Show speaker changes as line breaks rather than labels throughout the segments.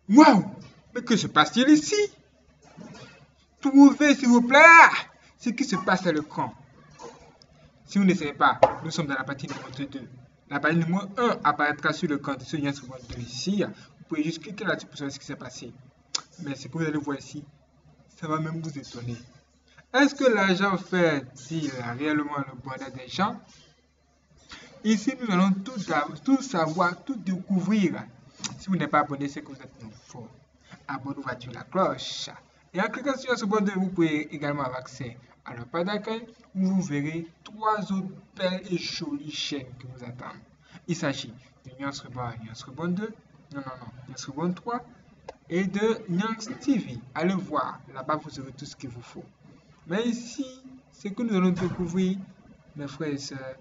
Waouh! Mais que se passe-t-il ici? Trouvez, s'il vous plaît, ce qui se passe à l'écran. Si vous ne savez pas, nous sommes dans la partie numéro 2. La partie numéro 1 apparaîtra sur le camp de ce lien sur votre 2 ici. Vous pouvez juste cliquer là-dessus pour savoir ce qui s'est passé. Mais ce que vous allez voir ici, ça va même vous étonner. Est-ce que l'argent fait-il réellement le bonheur des gens? Ici, nous allons tout savoir, tout découvrir. Si vous n'êtes pas abonné, c'est que vous êtes nouveau. Abonnez-vous, activez la cloche. Et en cliquant sur ce bouton, vous pouvez également avoir accès à la page d'accueil où vous verrez 3 autres belles et jolies chaînes qui vous attendent. Il s'agit de Nyans Reborn, Nyans Reborn 2, Nyans Reborn 3 et de Nyans TV. Allez voir, là-bas vous aurez tout ce qu'il vous faut. Mais ici, ce que nous allons découvrir, mes frères et sœurs,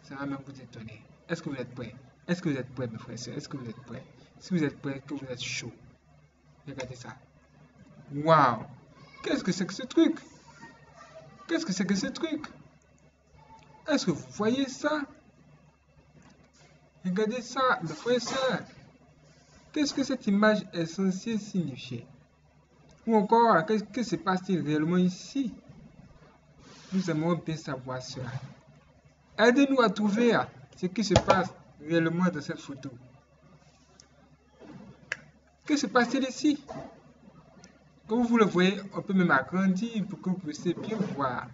ça va même vous étonner. Est-ce que vous êtes prêts? Est-ce que vous êtes prêts, mes frères et sœurs? Est-ce que vous êtes prêts? Si vous êtes prêts, que vous êtes chaud. Regardez ça. Waouh! Qu'est-ce que c'est que ce truc? Qu'est-ce que c'est que ce truc? Est-ce que vous voyez ça? Regardez ça, mes frères et sœurs. Qu'est-ce que cette image est censée signifier? Ou encore, qu'est-ce que se passe-t-il réellement ici? Nous aimerions bien savoir cela. Aidez-nous à trouver ce qui se passe réellement dans cette photo. Que se passe-t-il ici? Comme vous le voyez, on peut même agrandir pour que vous puissiez bien voir.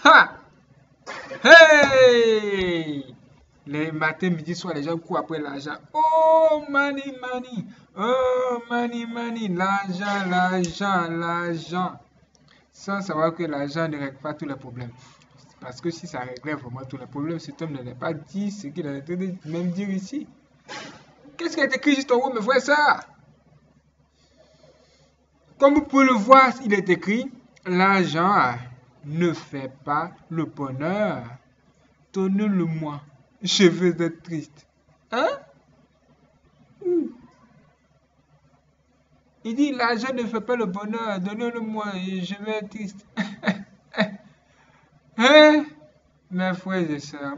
Ha! Hey! Les matins, midi, soir, les gens courent après l'argent. Oh, money, money. Oh, money, money. L'argent, l'argent, l'argent. Sans savoir que l'argent ne règle pas tous les problèmes. Parce que si ça réglait vraiment tous les problèmes, cet homme n'allait pas dire ce qu'il a train de même dire ici. Qu'est-ce qui est écrit juste en haut, mes frères et sœurs? Comme vous pouvez le voir, il est écrit, l'argent ne fait pas le bonheur. Donnez-le-moi. Je veux être triste. Hein? Il dit, l'argent ne fait pas le bonheur. Donnez-le-moi et je vais être triste. Hein? Mes frères et sœurs,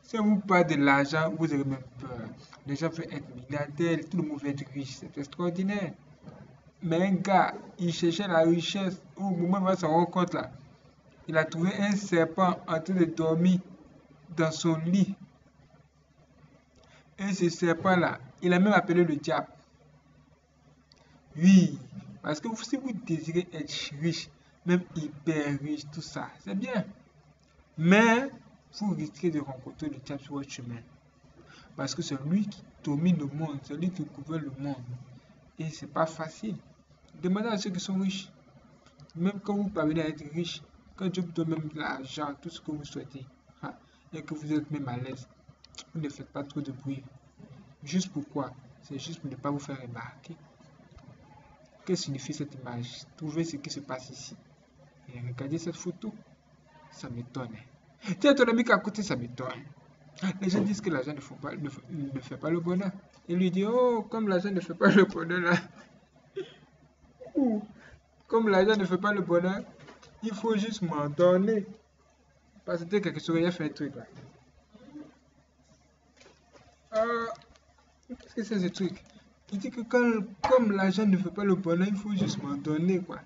si on vous parle de l'argent, vous avez même peur. Les gens veulent être milliardaires, tout le monde veut être riche, c'est extraordinaire. Mais un gars, il cherchait la richesse, au moment où il va se rendre compte là, il a trouvé un serpent en train de dormir dans son lit. Et ce serpent-là, il a même appelé le diable. Oui, parce que si vous désirez être riche, même hyper riche, tout ça, c'est bien. Mais vous risquez de rencontrer le diable sur votre chemin. Parce que c'est lui qui domine le monde, c'est lui qui gouverne le monde. Et c'est pas facile. Demandez à ceux qui sont riches. Même quand vous parvenez à être riche, quand Dieu vous donne même l'argent, tout ce que vous souhaitez, et que vous êtes même à l'aise, vous ne faites pas trop de bruit. Juste pourquoi? C'est juste pour ne pas vous faire remarquer. Que signifie cette image? Trouvez ce qui se passe ici. Et regardez cette photo. Ça m'étonne. Tiens, ton ami qui est à côté, ça m'étonne. Les gens disent que l'argent ne fait pas le bonheur. Il lui dit, oh, comme l'argent ne fait pas le bonheur là. Comme l'argent ne fait pas le bonheur, il faut juste m'en donner. Parce que quelque chose, il a fait un truc là. Qu'est-ce que c'est ce truc? Il dit que comme l'argent ne fait pas le bonheur, il faut juste m'en donner quoi.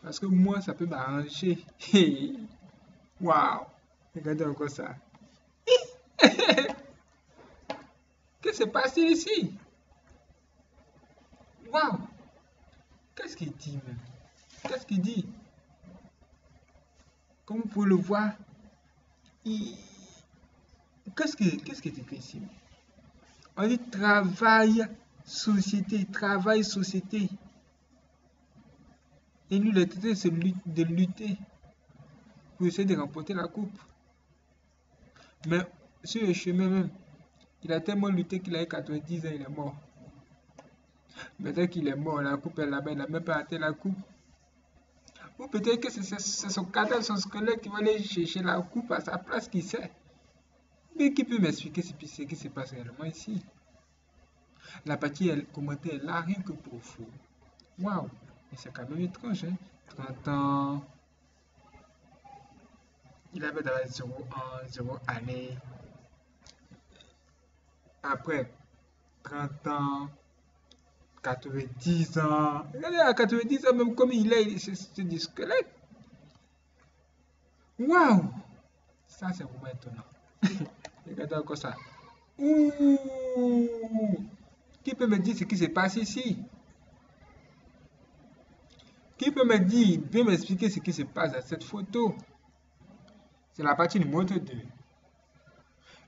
Parce que moi, ça peut m'arranger. Waouh! Regardez encore ça. Qu'est-ce qui se passe ici? Waouh! Qu'est-ce qu'il dit même? Qu'est-ce qu'il dit? Comme vous pouvez le voir, il... qu'est-ce qui est écrit ici? On dit travail, société. Et lui, le titre, c'est de lutter pour essayer de remporter la coupe. Mais sur le chemin même, il a tellement lutté qu'il a eu 90 ans, il est mort. Maintenant qu'il est mort, la coupe est là-bas, il n'a même pas atteint la coupe. Ou peut-être que c'est son cadavre, son squelette qui va aller chercher la coupe à sa place, qui sait. Mais qui peut m'expliquer ce qui se passe réellement ici? La partie commentée est là, rien que pour vous. Waouh! Mais c'est quand même étrange, hein? 30 ans. Il avait dans 0 ans, 0 année. Après 30 ans, 90 ans. Regardez, à 90 ans, même comme il est, c'est du squelette. Waouh! Ça, c'est vraiment étonnant. Regardez encore ça. Ouh! Qui peut me dire ce qui se passe ici? Qui peut me dire, bien m'expliquer ce qui se passe dans cette photo? C'est la partie numéro 2.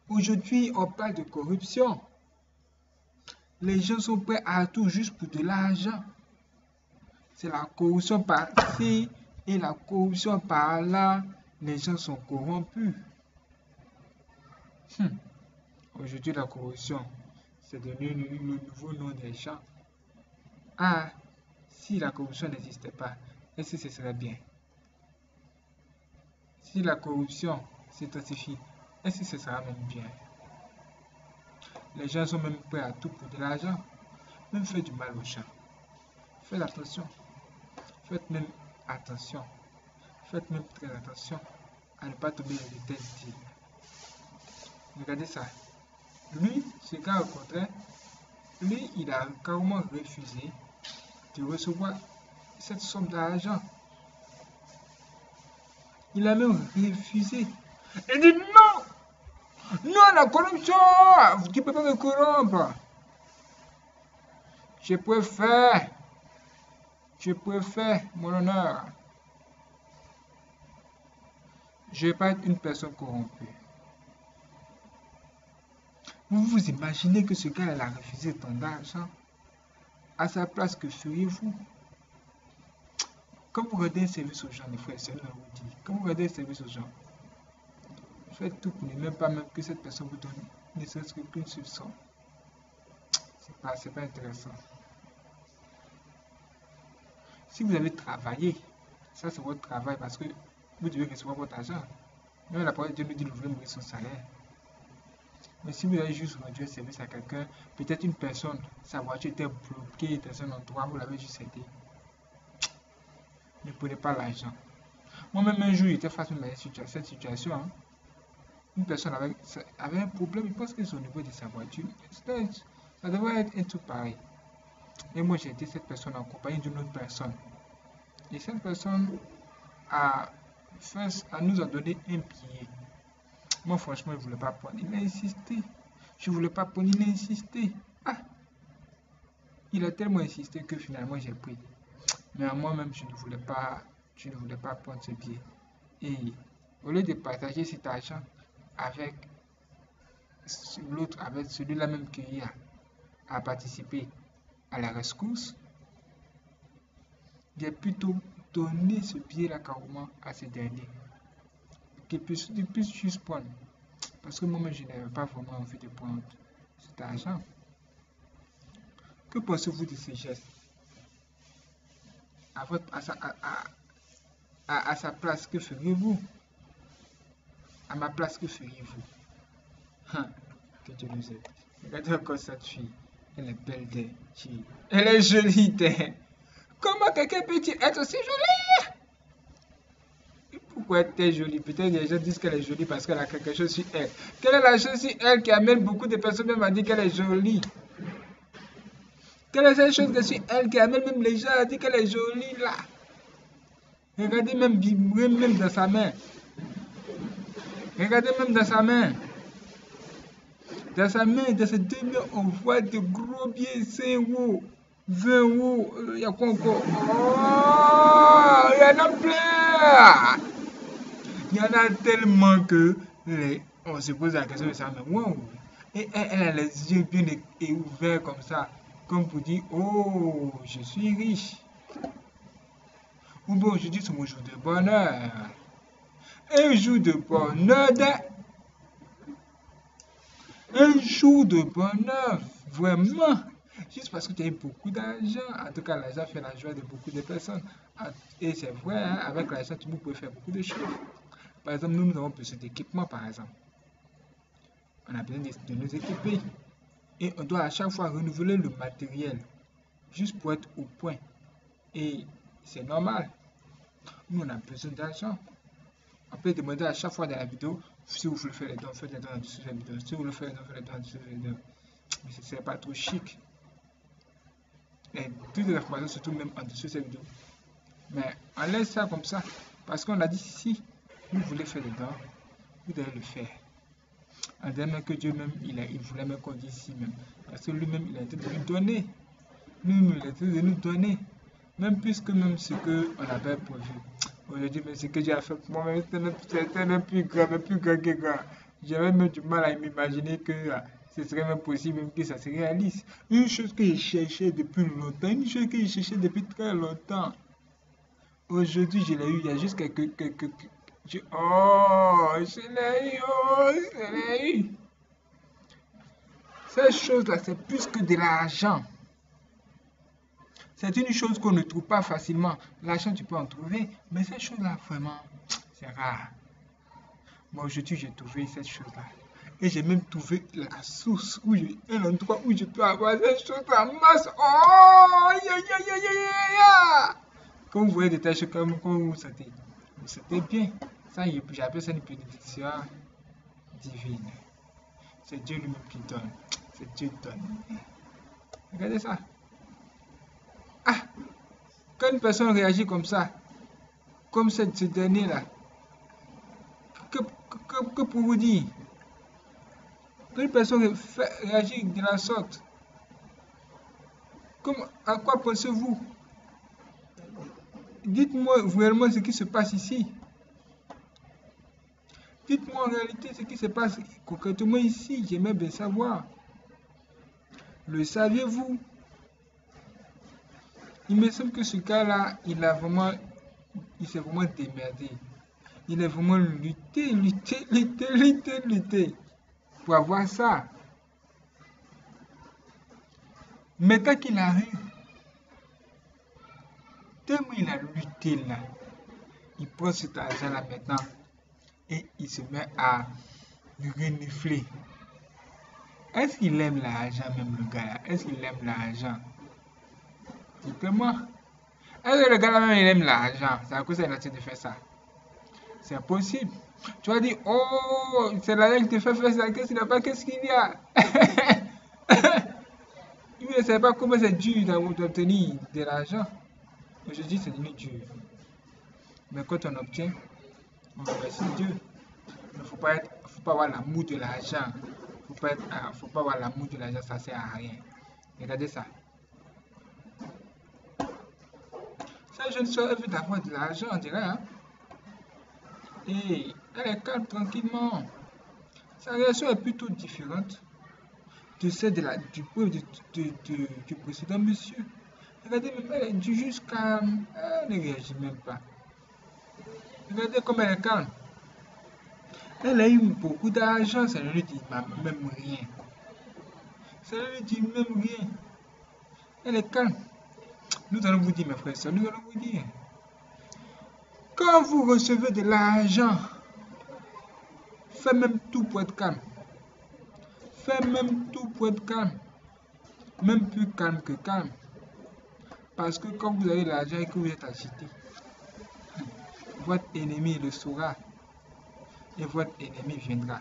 Aujourd'hui, on parle de corruption. Les gens sont prêts à tout juste pour de l'argent. C'est la corruption par-ci et la corruption par-là. Les gens sont corrompus. Aujourd'hui, la corruption, c'est devenu le nouveau nom des gens. Ah, si la corruption n'existait pas, est-ce que ce serait bien? Si la corruption s'intensifie, est-ce que ce sera même bien? Les gens sont même prêts à tout pour de l'argent. Même faire du mal aux gens. Faites attention. Faites même attention. Faites même très attention à ne pas tomber dans de tels deals. Regardez ça. Lui, ce gars au contraire, lui, il a carrément refusé de recevoir cette somme d'argent. Il a même refusé. Il dit non! Non, la corruption! Tu ne peux pas me corrompre. Je préfère mon honneur. Je ne vais pas être une personne corrompue. Vous vous imaginez que ce gars a refusé tant d'argent? À sa place, que feriez-vous? Quand vous rendez un service aux gens, les frères et sœurs, vous dit, quand vous rendez un service aux gens, faites tout pour ne même pas même que cette personne vous donne ne serait-ce qu'une seule somme. C'est pas intéressant. Si vous avez travaillé, ça c'est votre travail parce que vous devez recevoir votre argent. Même la parole de Dieu nous dit d'ouvrir son salaire. Mais si vous avez juste rendu un service à quelqu'un, peut-être une personne, sa voiture était bloquée dans un endroit, vous l'avez juste aidé. Ne prenez pas l'argent. Moi-même, un jour, j'étais face à cette situation. Une personne avait un problème, il pense que c'est au niveau de sa voiture. Ça devrait être un truc pareil. Et moi, j'ai été cette personne en compagnie d'une autre personne. Et cette personne nous a donné un billet. Moi, franchement, il ne voulait pas prendre. Il a insisté. Je ne voulais pas prendre, il a insisté. Ah! Il a tellement insisté que finalement, j'ai pris. Mais moi-même, je ne voulais pas prendre ce billet. Et au lieu de partager cet argent avec l'autre, avec celui-là même qui a participé à la rescousse, j'ai plutôt donné ce billet-là carrément à ce dernier. Qu'il puisse juste prendre. Parce que moi-même, je n'avais pas vraiment envie de prendre cet argent. Que pensez-vous de ces gestes? À sa place, que feriez-vous? À ma place, que feriez-vous? Que Dieu nous aide. Regardez encore cette fille. Elle est belle des filles. Elle est jolie des. Comment quelqu'un peut-il être aussi jolie? Pourquoi est-elle jolie? Peut-être les gens disent qu'elle est jolie parce qu'elle a quelque chose sur elle. Quelle est la chose sur elle qui amène beaucoup de personnes même à dire qu'elle est jolie? Quelle est cette chose sur elle qui amène même les gens à dire qu'elle est jolie là? Regardez même dans sa main. Regardez même dans sa main. Dans sa main, dans ses deux mains, on voit de gros billets 5 euros, 20 euros. Il y a quoi encore? Oh, il y en a plein. Il y en a tellement que on se pose la question de ça. Mais wow. Et elle a les yeux bien ouverts comme ça. Comme pour dire, oh, je suis riche. Ou bon, aujourd'hui, c'est mon jour de bonheur. Un jour de bonheur. Un jour de bonheur, vraiment, juste parce que tu as eu beaucoup d'argent. En tout cas, l'argent fait la joie de beaucoup de personnes. Et c'est vrai, hein, avec l'argent, tu peux faire beaucoup de choses. Par exemple, nous avons besoin d'équipement, par exemple. On a besoin de nous équiper. Et on doit à chaque fois renouveler le matériel, juste pour être au point. Et c'est normal. Nous, on a besoin d'argent. On peut demander à chaque fois dans la vidéo, si vous voulez faire les dons, faites les dons en dessous de la vidéo. Si vous voulez faire les dons, faites les dons en dessous de la vidéo. Mais ce ne serait pas trop chic. toutes les informations, surtout même en dessous de cette vidéo. Mais on laisse ça comme ça. Parce qu'on a dit, si vous voulez faire dedans, vous devez le faire. En disant même que Dieu même, il voulait même qu'on dise si même. Parce que lui-même, il a été de nous donner. Lui-même, il a été de nous donner. Même plus que même ce qu'on avait prévu. Aujourd'hui, mais ce que Dieu a fait pour moi, c'était même plus grand que grand. J'avais même du mal à m'imaginer que ce serait même possible, même que ça se réalise. Une chose que j'ai cherché depuis longtemps, une chose que j'ai cherché depuis très longtemps. Aujourd'hui, je l'ai eu, il y a juste oh, je l'ai eu, oh, je l'ai eu. Cette chose-là, c'est plus que de l'argent. C'est une chose qu'on ne trouve pas facilement. L'argent, tu peux en trouver, mais cette chose-là, vraiment, c'est rare. Moi, aujourd'hui, j'ai trouvé cette chose-là. Et j'ai même trouvé la source, un endroit où je peux avoir cette chose en masse. Oh, quand vous voyez des tâches comme vous sentez bien. Ça, j'appelle ça une bénédiction divine. C'est Dieu lui-même qui donne. C'est Dieu qui donne. Regardez ça. Ah, quand une personne réagit comme ça, comme ce dernier-là, que pour vous dire, quand une personne réagit de la sorte, à quoi pensez-vous? Dites-moi réellement ce qui se passe ici. Dites-moi en réalité ce qui se passe concrètement ici. J'aimerais bien savoir. Le saviez-vous? Il me semble que ce gars-là, il s'est vraiment démerdé. Il a vraiment lutté pour avoir ça. Maintenant qu'il arrive, tellement il a lutté là, il prend cet argent-là maintenant et il se met à renifler. Est-ce qu'il aime l'argent même le gars-là? Est-ce qu'il aime l'argent? Dites-moi. Est-ce que le gars-là même il aime l'argent? C'est à cause qu'il a de faire ça. C'est impossible. Tu vas dire, oh, c'est l'argent qui te fait faire ça. Qu'est-ce qu'il n'a pas? Qu'est-ce qu'il y a? Il ne sait pas comment c'est dur d'obtenir de l'argent. Aujourd'hui, c'est devenu dur. Mais quand on obtient, on remercie Dieu. Il ne faut pas avoir l'amour de l'argent. Il ne faut pas avoir l'amour de l'argent, ça ne sert à rien. Regardez ça. Cette jeune soeur veut d'avoir de l'argent, on dirait. Hein? Et elle est calme tranquillement. Sa réaction est plutôt différente de celle du précédent monsieur. Regardez, même elle est juste calme. Elle ne réagit même pas. Regardez comme elle est calme. Elle a eu beaucoup d'argent, ça ne lui dit même rien. Ça ne lui dit même rien. Elle est calme. Nous allons vous dire, mes frères et sœurs, nous allons vous dire. Quand vous recevez de l'argent, faites même tout pour être calme. Faites même tout pour être calme. Même plus calme que calme. Parce que quand vous avez de l'argent et que vous êtes agité, votre ennemi le saura. Et votre ennemi viendra.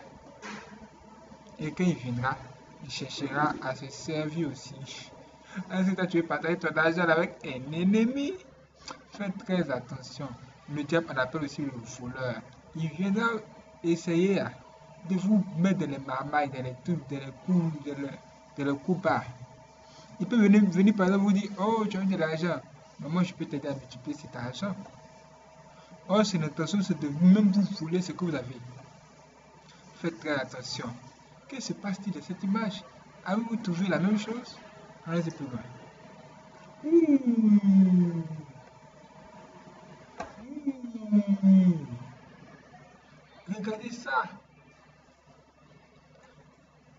Et quand il viendra, il cherchera à se servir aussi. Ainsi, tu veux partager ton argent avec un ennemi. Faites très attention. Le diable, on appelle aussi le voleur. Il viendra essayer de vous mettre dans les marmailles, dans les trucs, dans les coups bas. Il peut venir par exemple vous dire, oh, tu as eu de l'argent. Mais moi, je peux t'aider à multiplier cet argent. Or, c'est l'intention, c'est de même vous voulez ce que vous avez. Faites très attention. Que se passe-t-il de cette image? Avez-vous trouvé la même chose? Allez-y plus loin. Regardez ça.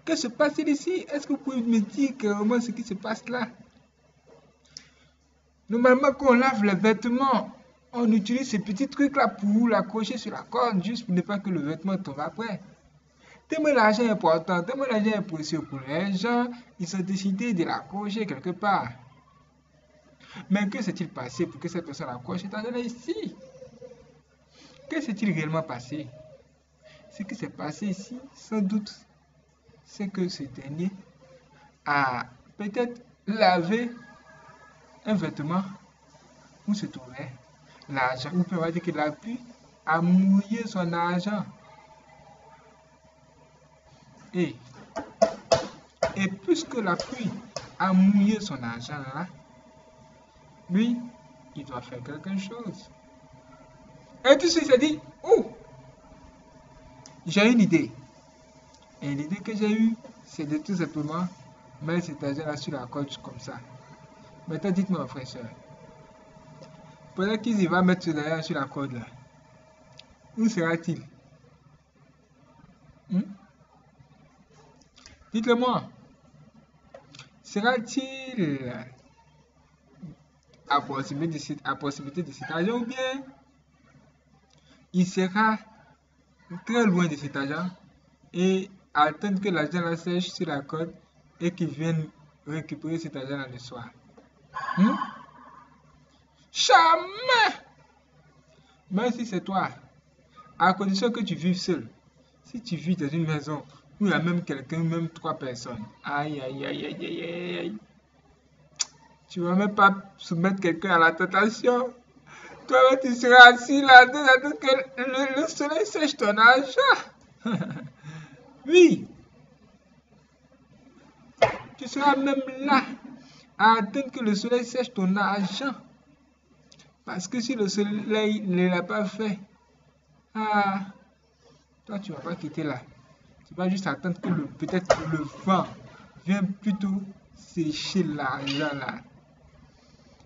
Que se passe-t-il ici? Est-ce que vous pouvez me dire clairement ce qui se passe là? Normalement, quand on lave les vêtements, on utilise ces petits trucs-là pour l'accrocher sur la corde, juste pour ne pas que le vêtement tombe après. Tellement l'argent est important, tellement l'argent est précieux pour les gens, ils ont décidé de l'accrocher quelque part. Mais que s'est-il passé pour que cette personne accroche cet argent ici? Que s'est-il réellement passé? Ce qui s'est passé ici, sans doute, c'est que ce dernier a peut-être lavé un vêtement où se trouvait l'argent. Ou peut dire que la pluie a mouillé son argent. Et, et puisque la pluie a mouillé son argent là, lui, il doit faire quelque chose. Et tout de suite, il s'est dit, oh, j'ai une idée. Et l'idée que j'ai eue, c'est de tout simplement mettre cet argent-là sur la corde comme ça. Maintenant, dites-moi, frère, soeur, pendant qu'il va mettre cet argent sur la corde là, où sera-t-il? Dites-le-moi, sera-t-il à proximité de cet argent ou bien il sera très loin de cet argent et attendre que l'argent la sèche sur la corde et qu'il vienne récupérer cet argent là le soir? Jamais! Même si c'est toi, à condition que tu vives seul. Si tu vis dans une maison où il y a même quelqu'un, même 3 personnes, aïe, aïe, aïe, aïe, aïe, aïe, aïe. Tu ne vas même pas soumettre quelqu'un à la tentation. Toi, tu seras assis là, attendre que le soleil sèche ton argent. Oui, tu seras même là, à attendre que le soleil sèche ton argent. Parce que si le soleil ne l'a pas fait, toi, tu ne vas pas quitter là. Tu vas juste attendre que peut-être le vent vienne plutôt sécher l'argent là.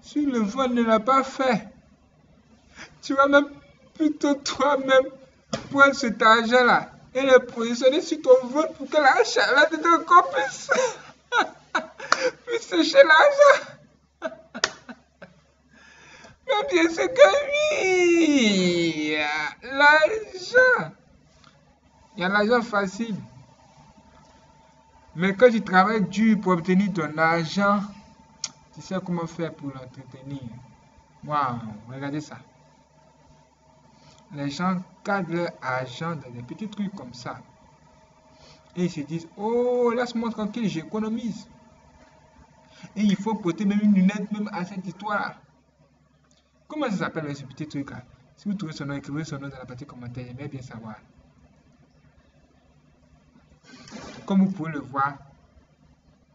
Si le vent ne l'a pas fait, tu vas même plutôt toi-même prendre cet argent là et le positionner sur ton ventre pour que la chaleur de ton corps puisse sécher l'argent. Mais bien sûr que oui, l'argent. Il y a l'argent facile. Mais quand tu travailles dur pour obtenir ton argent, tu sais comment faire pour l'entretenir. Waouh, regardez ça. Les gens gardent leur argent dans des petits trucs comme ça. Et ils se disent, oh, laisse-moi tranquille, j'économise. Et il faut porter même une lunette même à cette histoire-là. Comment ça s'appelle ce petit truc-là? Si vous trouvez son nom, écrivez son nom dans la partie commentaire, j'aimerais bien savoir. Comme vous pouvez le voir,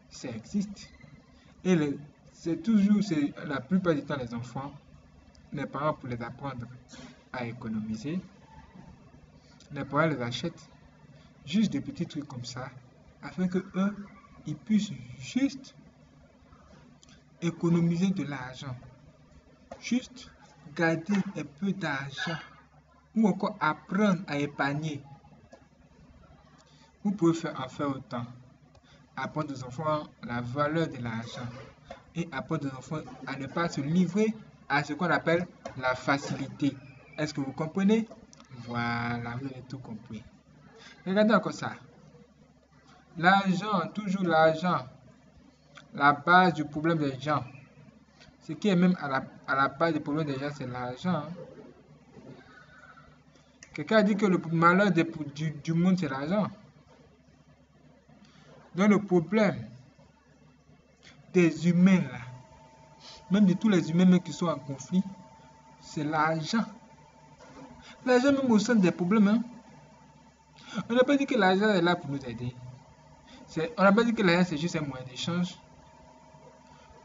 ça existe. Et c'est toujours, la plupart du temps, les enfants, les parents, pour les apprendre à économiser, les parents les achètent juste des petits trucs comme ça, afin que eux, ils puissent juste économiser de l'argent. Juste garder un peu d'argent ou encore apprendre à épargner. Vous pouvez en faire autant. Apprendre aux enfants la valeur de l'argent et apprendre aux enfants à ne pas se livrer à ce qu'on appelle la facilité. Est-ce que vous comprenez? Voilà, vous avez tout compris. Regardez encore ça. L'argent, toujours l'argent. La base du problème des gens. Ce qui est même à la base du problème des gens, c'est l'argent. Quelqu'un a dit que le malheur du monde, c'est l'argent. Donc le problème des humains, là, même de tous les humains même qui sont en conflit, c'est l'argent. L'argent même au centre des problèmes. Hein. On n'a pas dit que l'argent est là pour nous aider. On n'a pas dit que l'argent c'est juste un moyen d'échange.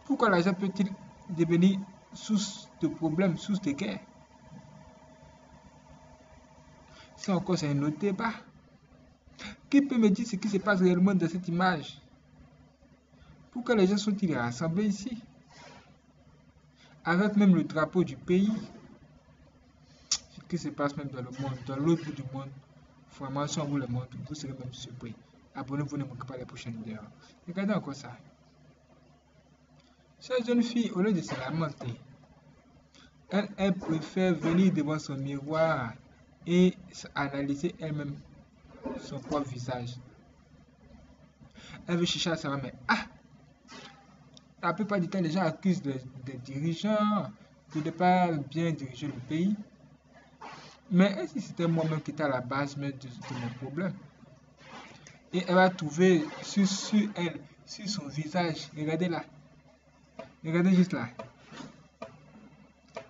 Pourquoi l'argent peut-il devenir source de problèmes, source de guerre? Ça encore c'est un autre débat. Qui peut me dire ce qui se passe réellement dans cette image? Pourquoi les gens sont-ils rassemblés ici? Avec même le drapeau du pays. Ce qui se passe même dans le monde, dans l'autre bout du monde. Vraiment, si on vous le montre, vous serez même surpris. Abonnez-vous, ne manquez pas les prochaines vidéos. Regardez encore ça. Cette jeune fille, au lieu de se lamenter, elle préfère venir devant son miroir et analyser elle-même son propre visage. Elle veut chercher à savoir, mais la plupart du temps, les gens accusent des dirigeants de ne pas bien diriger le pays. Mais si c'était moi-même qui était à la base de mon problème? Et elle va trouver sur elle, sur son visage, regardez là, regardez juste là,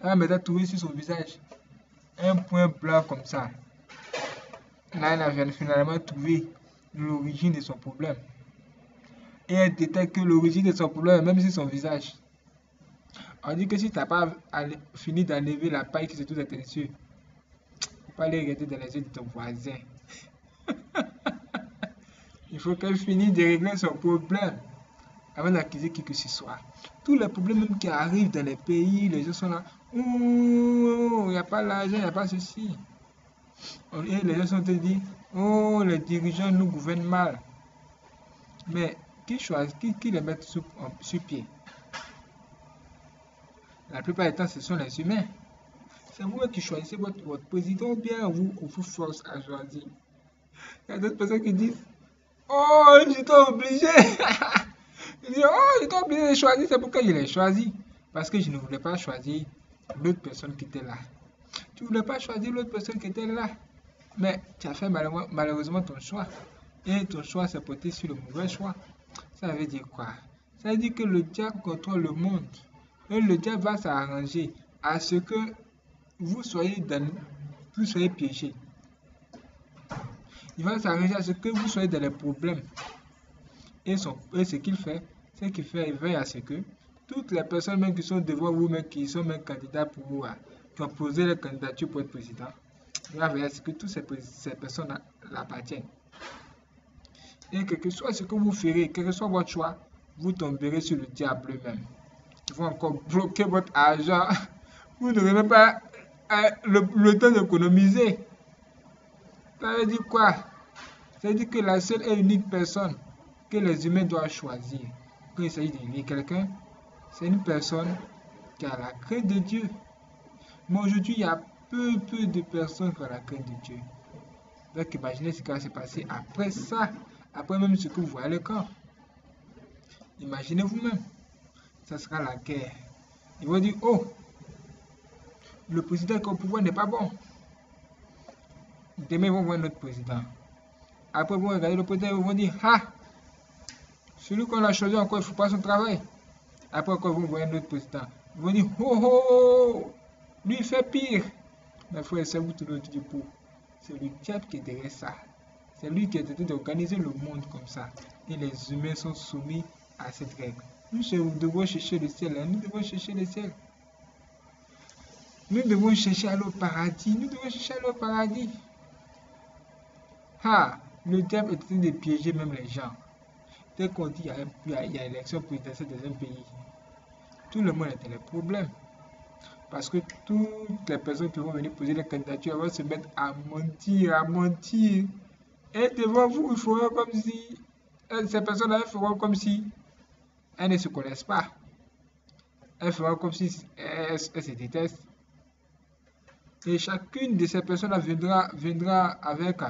Elle va maintenant trouver sur son visage un point blanc comme ça. Là, elle a finalement trouvé l'origine de son problème. Et elle détecte que l'origine de son problème est même sur son visage. On dit que si tu n'as pas fini d'enlever la paille qui se trouve dans tes yeux, il ne faut pas aller regarder dans les yeux de ton voisin. Il faut qu'elle finisse de régler son problème avant d'accuser qui que ce soit. Tous les problèmes même qui arrivent dans les pays, les gens sont là. Oh, il n'y a pas l'argent, il n'y a pas ceci. Et les gens sont te dit, oh, les dirigeants nous gouvernent mal. Mais qui les met sur pied? La plupart du temps, ce sont les humains. C'est vous qui choisissez votre président ou bien on vous force à choisir. Il y a d'autres personnes qui disent, oh, j'étais obligé. Ils disent, oh, j'étais obligé de choisir, c'est pourquoi je l'ai choisi. Parce que je ne voulais pas choisir l'autre personne qui était là. Tu ne voulais pas choisir l'autre personne qui était là. Mais tu as fait malheureusement ton choix. Et ton choix s'est porté sur le mauvais choix. Ça veut dire quoi? Ça veut dire que le diable contrôle le monde. Et le diable va s'arranger à ce que vous soyez piégés. Il va s'arranger à ce que vous soyez dans les problèmes. Et ce qu'il fait, c'est qu'il veille à ce que toutes les personnes même qui sont devant vous, même qui sont même candidats pour vous, qui ont posé leur candidature pour être président, il va veiller à ce que toutes ces personnes l'appartiennent. Et quel que soit ce que vous ferez, quel que soit votre choix, vous tomberez sur le diable même. Ils vont encore bloquer votre argent. Vous n'aurez même pas le temps d'économiser. Ça veut dire quoi? Ça veut dire que la seule et unique personne que les humains doivent choisir quand il s'agit d'élire quelqu'un, c'est une personne qui a la crainte de Dieu. Mais aujourd'hui, il y a peu de personnes qui ont la crainte de Dieu. Donc imaginez ce qui va se passer après ça, après même ce que vous voyez à l'écran. Imaginez vous-même, ça sera la guerre. Ils vont dire, oh, le président qui est au pouvoir n'est pas bon. Demain, ils vont voir notre président. Après, ils vont regarder le président et ils vont dire, ah, celui qu'on a choisi encore, il ne faut pas son travail. Après, quand ils vont voir notre président, ils vont dire, oh, oh, oh, lui, il fait pire. Mais frère, c'est vous tout le monde. C'est le diable qui est derrière ça. C'est lui qui est en train d'organiser le monde comme ça. Et les humains sont soumis à cette règle. Nous devons chercher le ciel. Nous devons chercher le ciel. Nous devons chercher à aller au paradis. Nous devons chercher à aller au paradis. Ah, le diable est en train de piéger même les gens. Dès qu'on dit qu'il y a élection présidentielle dans un pays, tout le monde est dans les problèmes. Parce que toutes les personnes qui vont venir poser la candidature vont se mettre à mentir. Et devant vous, ils feront comme si, ces personnes-là feront comme si elles ne se connaissent pas. Elles feront comme si elles se détestent. Et chacune de ces personnes-là viendra avec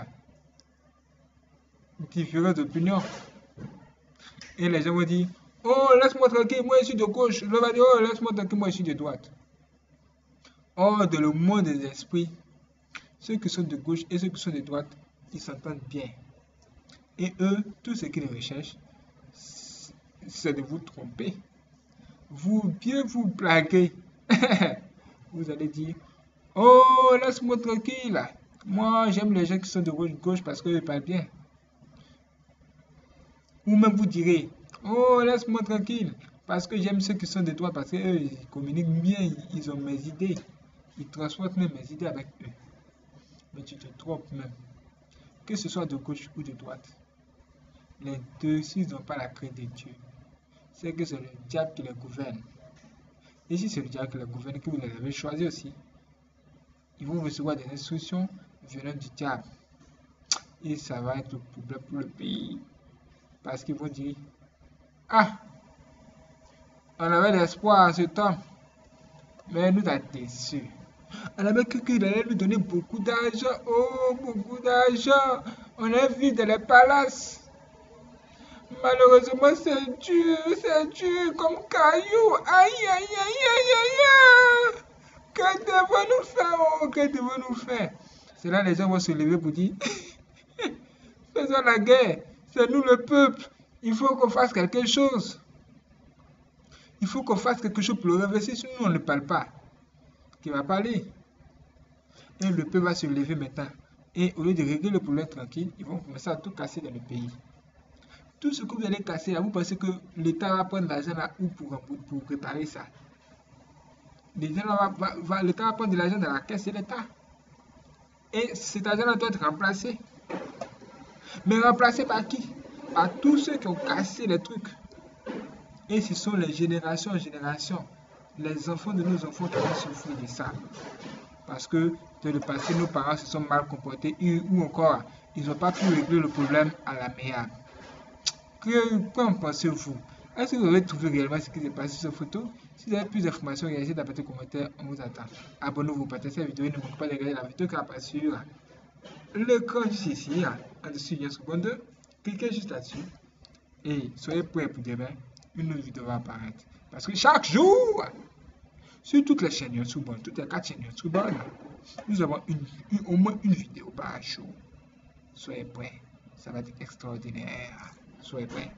différentes opinions. Et les gens vont dire, oh, laisse-moi tranquille, moi je suis de gauche. L'autre va dire, oh, laisse-moi tranquille, moi je suis de droite. Or, dans le monde des esprits, ceux qui sont de gauche et ceux qui sont de droite, ils s'entendent bien. Et eux, tout ce qu'ils recherchent, c'est de vous tromper. Bien vous blaguer. Vous allez dire, oh, laisse-moi tranquille. Moi, j'aime les gens qui sont de gauche parce qu'ils parlent bien. Ou même vous direz, oh, laisse-moi tranquille parce que j'aime ceux qui sont de droite parce qu'eux, ils communiquent bien, ils ont mes idées. Ils transportent même mes idées avec eux. Mais tu te trompes même. Que ce soit de gauche ou de droite. Les deux, s'ils n'ont pas la crainte de Dieu, c'est que c'est le diable qui les gouverne. Et si c'est le diable qui les gouverne, que vous les avez choisi aussi, ils vont recevoir des instructions venant du diable. Et ça va être le problème pour le pays. Parce qu'ils vont dire, ah, on avait l'espoir en ce temps, mais nous a déçus. On avait cru qu'il allait nous donner beaucoup d'argent. Oh, beaucoup d'argent. On a vu dans les palaces. Malheureusement, c'est dur comme caillou. Aïe, aïe, aïe, aïe, aïe, aïe. Que devons-nous faire? Oh, que devons-nous faire? C'est là les gens vont se lever pour dire, faisons la guerre. C'est nous le peuple. Il faut qu'on fasse quelque chose. Il faut qu'on fasse quelque chose pour le renverser, sinon on ne parle pas. qui va parler. Et le peuple va se lever maintenant. Et au lieu de régler le problème tranquille, ils vont commencer à tout casser dans le pays. Tout ce que vous allez casser là, vous pensez que l'État va prendre l'argent là où pour réparer ça? L'État va prendre de l'argent dans la caisse de l'État. Et cet argent-là doit être remplacé. Mais remplacé par qui? Par tous ceux qui ont cassé les trucs. Et ce sont les générations en génération, les enfants de nos enfants qui vont souffrir de ça. Parce que dans le passé, nos parents se sont mal comportés ou encore, ils n'ont pas pu régler le problème à l'amiable. Qu'en pensez-vous? Est-ce que vous avez trouvé réellement ce qui s'est passé sur cette photo? Si vous avez plus d'informations, réagissez dans les commentaires, on vous attend. Abonnez-vous, partagez cette vidéo et ne manquez pas de regarder la vidéo qui apparaît sur l'écran juste ici, en dessous il y a seconde 2. Cliquez juste là-dessus et soyez prêts pour demain, une nouvelle vidéo va apparaître. Parce que chaque jour, sur toutes les chaînes YouTube, toutes les 4 chaînes YouTube, nous avons au moins une vidéo par jour. Soyez prêts, ça va être extraordinaire. Soyez prêts.